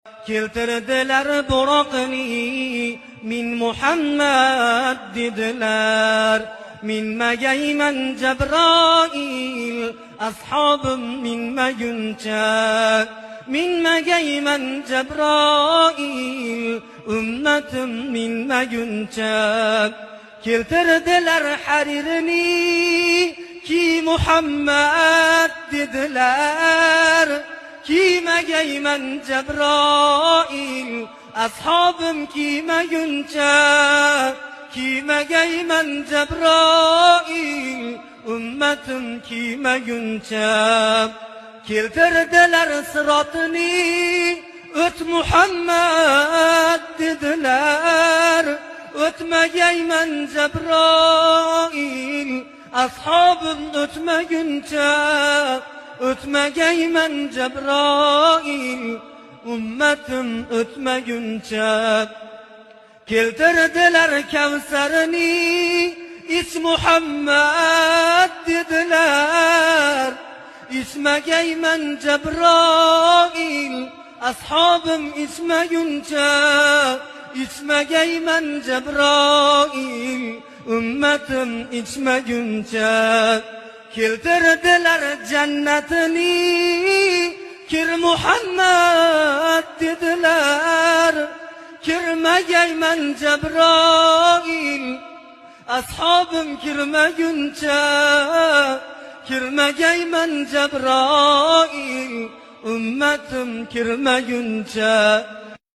Keltirdilar buroqni min Muhammad dedilar. Minmagayman Jabroil ashobim minmaguncha. Minmagayman Jabroil ummatim minmaguncha. Keltirdilar haririni ki Muhammad dedilar. Kiymagayman Jabroil ashobim kiymaguncha. Kiymagayman Jabroil ummatim kiymaguncha. Keltirdilar sirotni o't Muhammad dedilar. O'tmagayman Jabroil ashobim o'tmaguncha. O'tmagayman Jabroil ummatim o'tmaguncha. Keltirdilar Kavsarni ich Muhammad dedilar. İchmagayman Jabroil ashobim ichmaguncha. İchmagayman Jabroil ummatim ichmaguncha. Keltirdilar jannatni kir Muhammad dedilar. Kirmagayman Jabroil ashobim kirmaguncha. Kirmagayman Jabroil ummatim kirmaguncha.